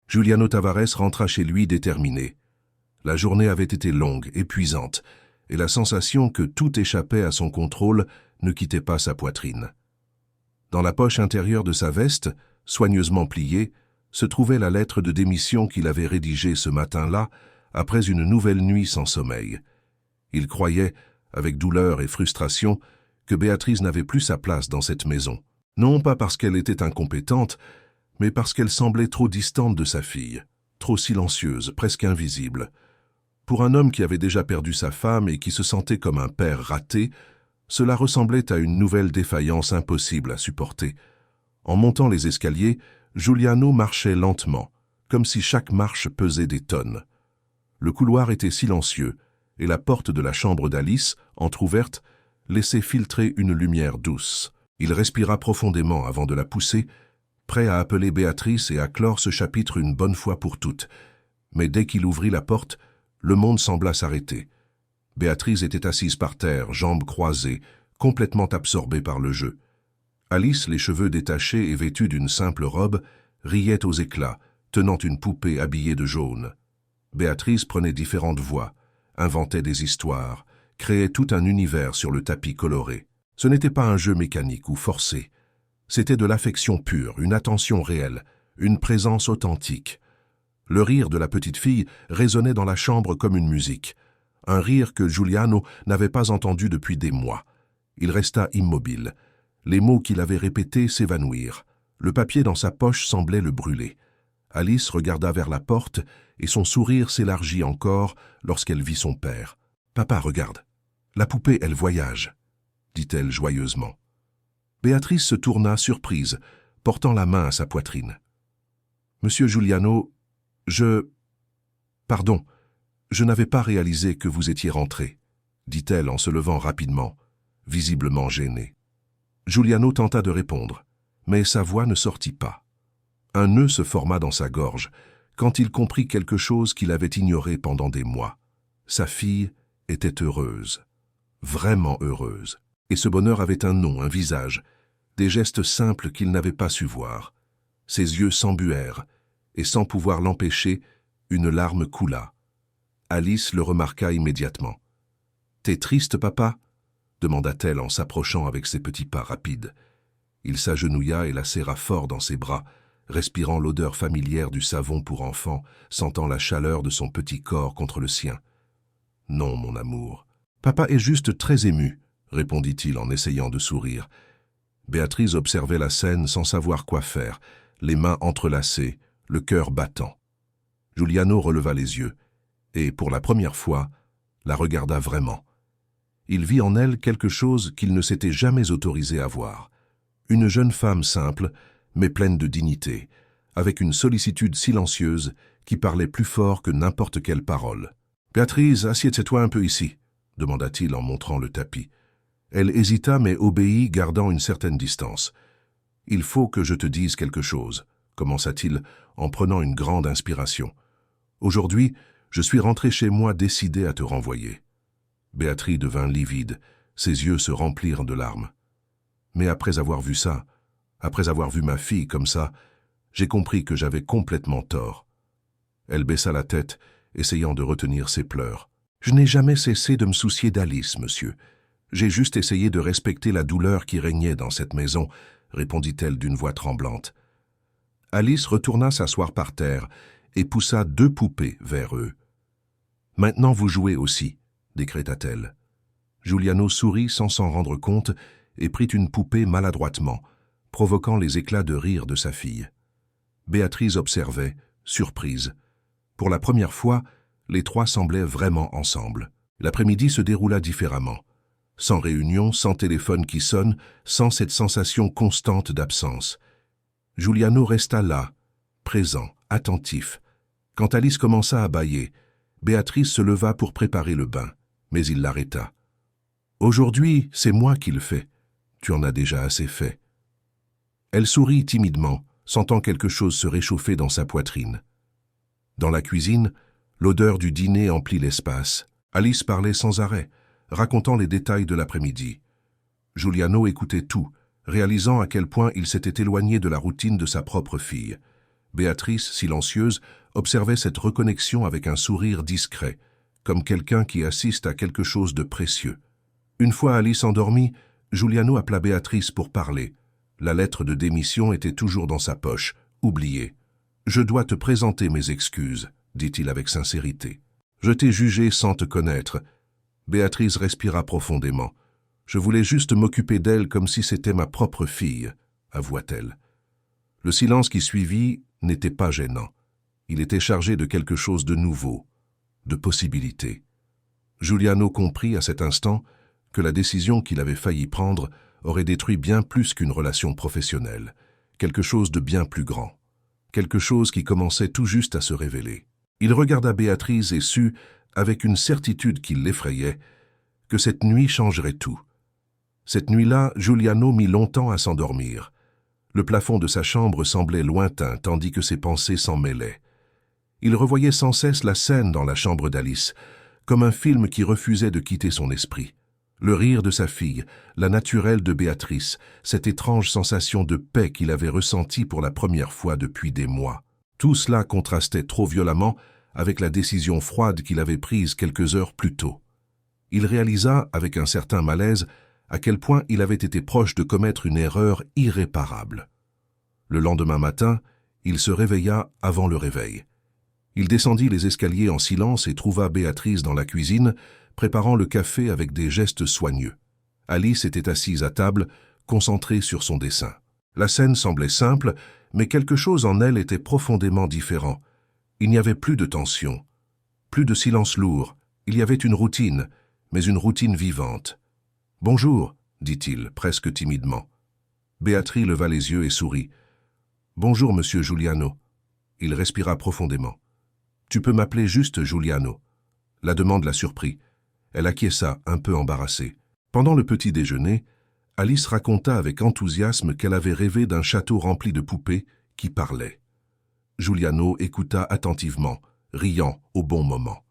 Juliano Tavares rentra chez lui déterminé. La journée avait été longue, épuisante, et la sensation que tout échappait à son contrôle ne quittait pas sa poitrine. Dans la poche intérieure de sa veste, soigneusement pliée, se trouvait la lettre de démission qu'il avait rédigée ce matin-là, après une nouvelle nuit sans sommeil. Il croyait, avec douleur et frustration, que Béatrice n'avait plus sa place dans cette maison. Non pas parce qu'elle était incompétente, mais parce qu'elle semblait trop distante de sa fille, trop silencieuse, presque invisible. Pour un homme qui avait déjà perdu sa femme et qui se sentait comme un père raté, cela ressemblait à une nouvelle défaillance impossible à supporter. En montant les escaliers, Juliano marchait lentement, comme si chaque marche pesait des tonnes. Le couloir était silencieux, et la porte de la chambre d'Alice, entr'ouverte, laissait filtrer une lumière douce. Il respira profondément avant de la pousser, prêt à appeler Béatrice et à clore ce chapitre une bonne fois pour toutes. Mais dès qu'il ouvrit la porte, le monde sembla s'arrêter. Béatrice était assise par terre, jambes croisées, complètement absorbée par le jeu. Alice, les cheveux détachés et vêtue d'une simple robe, riait aux éclats, tenant une poupée habillée de jaune. Béatrice prenait différentes voix, inventait des histoires, créait tout un univers sur le tapis coloré. Ce n'était pas un jeu mécanique ou forcé. C'était de l'affection pure, une attention réelle, une présence authentique. Le rire de la petite fille résonnait dans la chambre comme une musique. Un rire que Juliano n'avait pas entendu depuis des mois. Il resta immobile. Les mots qu'il avait répétés s'évanouirent. Le papier dans sa poche semblait le brûler. Alice regarda vers la porte et son sourire s'élargit encore lorsqu'elle vit son père. « Papa, regarde. La poupée, elle voyage, » dit-elle joyeusement. Béatrice se tourna surprise, portant la main à sa poitrine. « Monsieur Juliano, Pardon, je n'avais pas réalisé que vous étiez rentré, » dit-elle en se levant rapidement, visiblement gênée. Juliano tenta de répondre, mais sa voix ne sortit pas. Un nœud se forma dans sa gorge quand il comprit quelque chose qu'il avait ignoré pendant des mois. Sa fille était heureuse, vraiment heureuse, et ce bonheur avait un nom, un visage, des gestes simples qu'il n'avait pas su voir. Ses yeux s'embuèrent, et sans pouvoir l'empêcher, une larme coula. Alice le remarqua immédiatement. « T'es triste, papa ?» demanda-t-elle en s'approchant avec ses petits pas rapides. Il s'agenouilla et la serra fort dans ses bras, respirant l'odeur familière du savon pour enfant, sentant la chaleur de son petit corps contre le sien. « Non, mon amour. Papa est juste très ému, » répondit-il en essayant de sourire. Béatrice observait la scène sans savoir quoi faire, les mains entrelacées, le cœur battant. Juliano releva les yeux, et, pour la première fois, la regarda vraiment. Il vit en elle quelque chose qu'il ne s'était jamais autorisé à voir. Une jeune femme simple, mais pleine de dignité, avec une sollicitude silencieuse qui parlait plus fort que n'importe quelle parole. « Béatrice, assieds-toi un peu ici, » demanda-t-il en montrant le tapis. Elle hésita mais obéit, gardant une certaine distance. « Il faut que je te dise quelque chose, » commença-t-il en prenant une grande inspiration. « Aujourd'hui, je suis rentré chez moi décidé à te renvoyer. » Béatrice devint livide, ses yeux se remplirent de larmes. « Mais après avoir vu ça, après avoir vu ma fille comme ça, j'ai compris que j'avais complètement tort. » Elle baissa la tête, essayant de retenir ses pleurs. « Je n'ai jamais cessé de me soucier d'Alice, monsieur. J'ai juste essayé de respecter la douleur qui régnait dans cette maison, » répondit-elle d'une voix tremblante. Alice retourna s'asseoir par terre et poussa 2 poupées vers eux. « Maintenant vous jouez aussi, » décréta-t-elle. Juliano sourit sans s'en rendre compte et prit une poupée maladroitement, provoquant les éclats de rire de sa fille. Béatrice observait, surprise. Pour la première fois, les 3 semblaient vraiment ensemble. L'après-midi se déroula différemment. Sans réunion, sans téléphone qui sonne, sans cette sensation constante d'absence. Juliano resta là, présent, attentif. Quand Alice commença à bâiller, Béatrice se leva pour préparer le bain, mais il l'arrêta. « Aujourd'hui, c'est moi qui le fais. Tu en as déjà assez fait. » Elle sourit timidement, sentant quelque chose se réchauffer dans sa poitrine. Dans la cuisine, l'odeur du dîner emplit l'espace. Alice parlait sans arrêt, racontant les détails de l'après-midi. Juliano écoutait tout, réalisant à quel point il s'était éloigné de la routine de sa propre fille. Béatrice, silencieuse, observait cette reconnexion avec un sourire discret, comme quelqu'un qui assiste à quelque chose de précieux. Une fois Alice endormie, Giuliano appela Béatrice pour parler. La lettre de démission était toujours dans sa poche, oubliée. « Je dois te présenter mes excuses », dit-il avec sincérité. « Je t'ai jugé sans te connaître. » Béatrice respira profondément. « Je voulais juste m'occuper d'elle comme si c'était ma propre fille », avoua-t-elle. Le silence qui suivit n'était pas gênant. Il était chargé de quelque chose de nouveau, de possibilités. Giuliano comprit à cet instant que la décision qu'il avait failli prendre aurait détruit bien plus qu'une relation professionnelle, quelque chose de bien plus grand, quelque chose qui commençait tout juste à se révéler. Il regarda Béatrice et sut, avec une certitude qui l'effrayait, que cette nuit changerait tout. Cette nuit-là, Giuliano mit longtemps à s'endormir. Le plafond de sa chambre semblait lointain, tandis que ses pensées s'en mêlaient. Il revoyait sans cesse la scène dans la chambre d'Alice, comme un film qui refusait de quitter son esprit. Le rire de sa fille, la naturelle de Béatrice, cette étrange sensation de paix qu'il avait ressentie pour la première fois depuis des mois. Tout cela contrastait trop violemment avec la décision froide qu'il avait prise quelques heures plus tôt. Il réalisa, avec un certain malaise, à quel point il avait été proche de commettre une erreur irréparable. Le lendemain matin, il se réveilla avant le réveil. Il descendit les escaliers en silence et trouva Béatrice dans la cuisine, préparant le café avec des gestes soigneux. Alice était assise à table, concentrée sur son dessin. La scène semblait simple, mais quelque chose en elle était profondément différent. Il n'y avait plus de tension, plus de silence lourd. Il y avait une routine, mais une routine vivante. « Bonjour », dit-il, presque timidement. Béatrice leva les yeux et sourit. « Bonjour, monsieur Giuliano. » Il respira profondément. « Tu peux m'appeler juste Giuliano. » La demande la surprit. Elle acquiesça, un peu embarrassée. Pendant le petit déjeuner, Alice raconta avec enthousiasme qu'elle avait rêvé d'un château rempli de poupées qui parlaient. Giuliano écouta attentivement, riant au bon moment.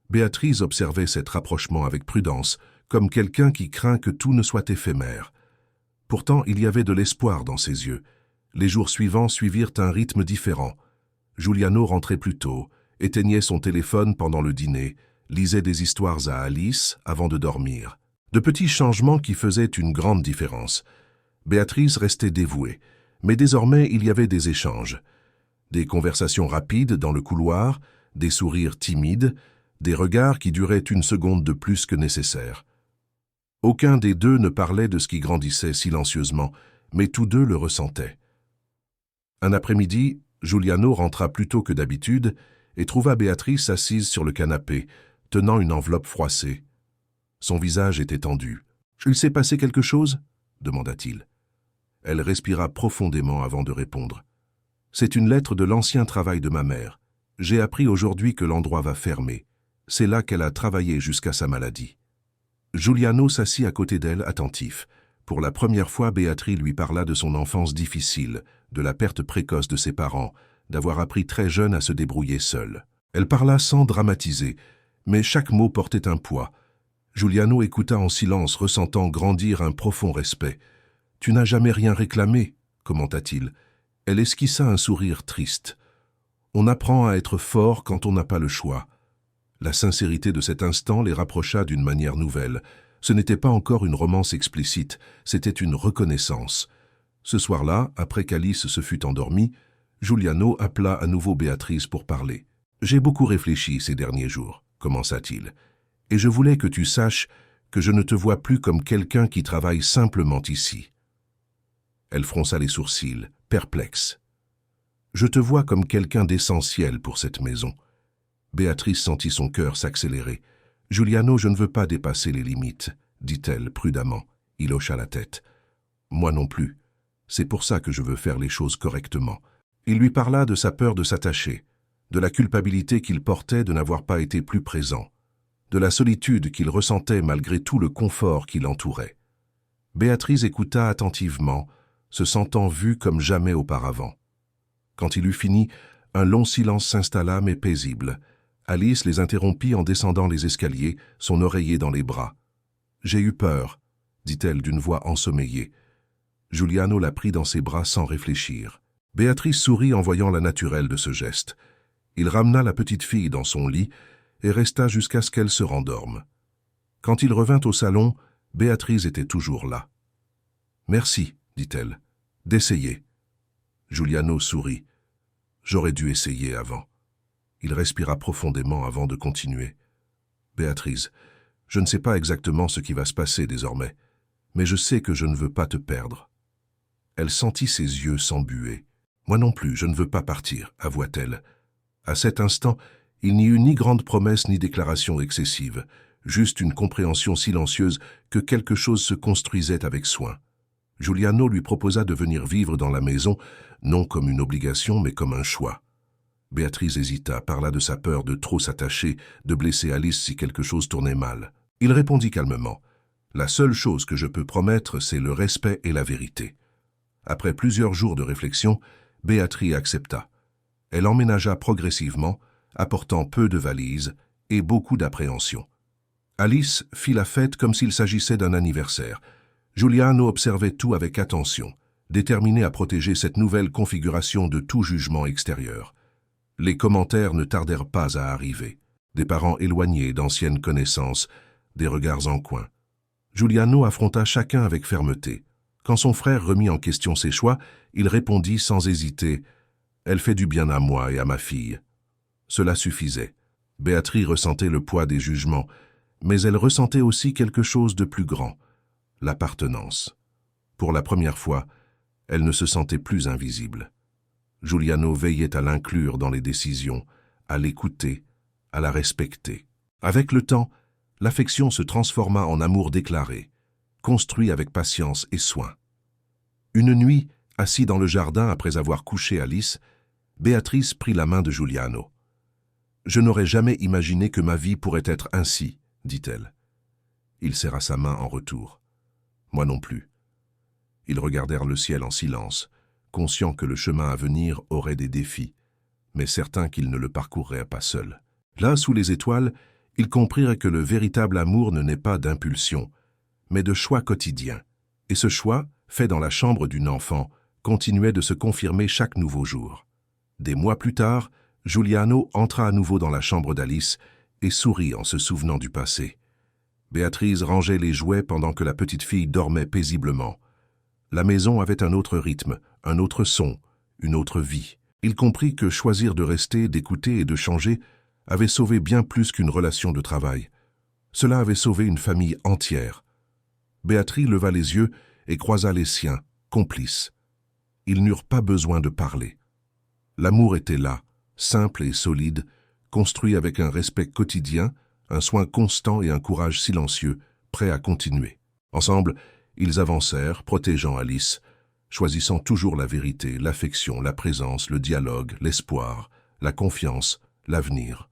Béatrice observait cet rapprochement avec prudence, comme quelqu'un qui craint que tout ne soit éphémère. Pourtant, il y avait de l'espoir dans ses yeux. Les jours suivants suivirent un rythme différent. Giuliano rentrait plus tôt, éteignait son téléphone pendant le dîner, lisait des histoires à Alice avant de dormir. De petits changements qui faisaient une grande différence. Béatrice restait dévouée, mais désormais il y avait des échanges. Des conversations rapides dans le couloir, des sourires timides, des regards qui duraient une seconde de plus que nécessaire. Aucun des deux ne parlait de ce qui grandissait silencieusement, mais tous deux le ressentaient. Un après-midi, Giuliano rentra plus tôt que d'habitude et trouva Béatrice assise sur le canapé, tenant une enveloppe froissée. Son visage était tendu. « Il s'est passé quelque chose ?» demanda-t-il. Elle respira profondément avant de répondre. « C'est une lettre de l'ancien travail de ma mère. J'ai appris aujourd'hui que l'endroit va fermer. C'est là qu'elle a travaillé jusqu'à sa maladie. » Giuliano s'assit à côté d'elle, attentif. Pour la première fois, Béatrice lui parla de son enfance difficile, de la perte précoce de ses parents, d'avoir appris très jeune à se débrouiller seule. Elle parla sans dramatiser, mais chaque mot portait un poids. Giuliano écouta en silence, ressentant grandir un profond respect. « Tu n'as jamais rien réclamé » commenta-t-il. Elle esquissa un sourire triste. « On apprend à être fort quand on n'a pas le choix. » La sincérité de cet instant les rapprocha d'une manière nouvelle. Ce n'était pas encore une romance explicite, c'était une reconnaissance. Ce soir-là, après qu'Alice se fût endormie, Giuliano appela à nouveau Béatrice pour parler. « J'ai beaucoup réfléchi ces derniers jours, » commença-t-il, « et je voulais que tu saches que je ne te vois plus comme quelqu'un qui travaille simplement ici. » Elle fronça les sourcils, perplexe. « Je te vois comme quelqu'un d'essentiel pour cette maison. » Béatrice sentit son cœur s'accélérer. « Giuliano, je ne veux pas dépasser les limites, » dit-elle prudemment. Il hocha la tête. « Moi non plus. C'est pour ça que je veux faire les choses correctement. » Il lui parla de sa peur de s'attacher, de la culpabilité qu'il portait de n'avoir pas été plus présent, de la solitude qu'il ressentait malgré tout le confort qui l'entourait. Béatrice écouta attentivement, se sentant vue comme jamais auparavant. Quand il eut fini, un long silence s'installa mais paisible. Alice les interrompit en descendant les escaliers, son oreiller dans les bras. « J'ai eu peur », dit-elle d'une voix ensommeillée. Giuliano la prit dans ses bras sans réfléchir. Béatrice sourit en voyant la naturelle de ce geste. Il ramena la petite fille dans son lit et resta jusqu'à ce qu'elle se rendorme. Quand il revint au salon, Béatrice était toujours là. « Merci, dit-elle, d'essayer. » Giuliano sourit. « J'aurais dû essayer avant. » Il respira profondément avant de continuer. « Béatrice, je ne sais pas exactement ce qui va se passer désormais, mais je sais que je ne veux pas te perdre. » Elle sentit ses yeux s'embuer. « Moi non plus, je ne veux pas partir, avoua-t-elle. » À cet instant, il n'y eut ni grande promesse ni déclaration excessive, juste une compréhension silencieuse que quelque chose se construisait avec soin. Giuliano lui proposa de venir vivre dans la maison, non comme une obligation, mais comme un choix. Béatrice hésita, parla de sa peur de trop s'attacher, de blesser Alice si quelque chose tournait mal. Il répondit calmement. « La seule chose que je peux promettre, c'est le respect et la vérité. » Après plusieurs jours de réflexion, Béatrice accepta. Elle emménagea progressivement, apportant peu de valises et beaucoup d'appréhension. Alice fit la fête comme s'il s'agissait d'un anniversaire. Giuliano observait tout avec attention, déterminé à protéger cette nouvelle configuration de tout jugement extérieur. Les commentaires ne tardèrent pas à arriver. Des parents éloignés d'anciennes connaissances, des regards en coin. Giuliano affronta chacun avec fermeté. Quand son frère remit en question ses choix, il répondit sans hésiter « Elle fait du bien à moi et à ma fille. » Cela suffisait. Béatrice ressentait le poids des jugements, mais elle ressentait aussi quelque chose de plus grand, l'appartenance. Pour la première fois, elle ne se sentait plus invisible. Giuliano veillait à l'inclure dans les décisions, à l'écouter, à la respecter. Avec le temps, l'affection se transforma en amour déclaré, construit avec patience et soin. Une nuit, assis dans le jardin après avoir couché Alice, Béatrice prit la main de Giuliano. « Je n'aurais jamais imaginé que ma vie pourrait être ainsi, » dit-elle. Il serra sa main en retour. « Moi non plus. » Ils regardèrent le ciel en silence, conscients que le chemin à venir aurait des défis, mais certains qu'ils ne le parcourraient pas seuls. Là, sous les étoiles, ils comprirent que le véritable amour ne naît pas d'impulsion, mais de choix quotidiens. Et ce choix, fait dans la chambre d'une enfant, continuait de se confirmer chaque nouveau jour. Des mois plus tard, Giuliano entra à nouveau dans la chambre d'Alice et sourit en se souvenant du passé. Béatrice rangeait les jouets pendant que la petite fille dormait paisiblement. La maison avait un autre rythme, un autre son, une autre vie. Il comprit que choisir de rester, d'écouter et de changer avait sauvé bien plus qu'une relation de travail. Cela avait sauvé une famille entière. Béatrice leva les yeux et croisa les siens, complices. Ils n'eurent pas besoin de parler. L'amour était là, simple et solide, construit avec un respect quotidien, un soin constant et un courage silencieux, prêt à continuer. Ensemble, ils avancèrent, protégeant Alice, choisissant toujours la vérité, l'affection, la présence, le dialogue, l'espoir, la confiance, l'avenir.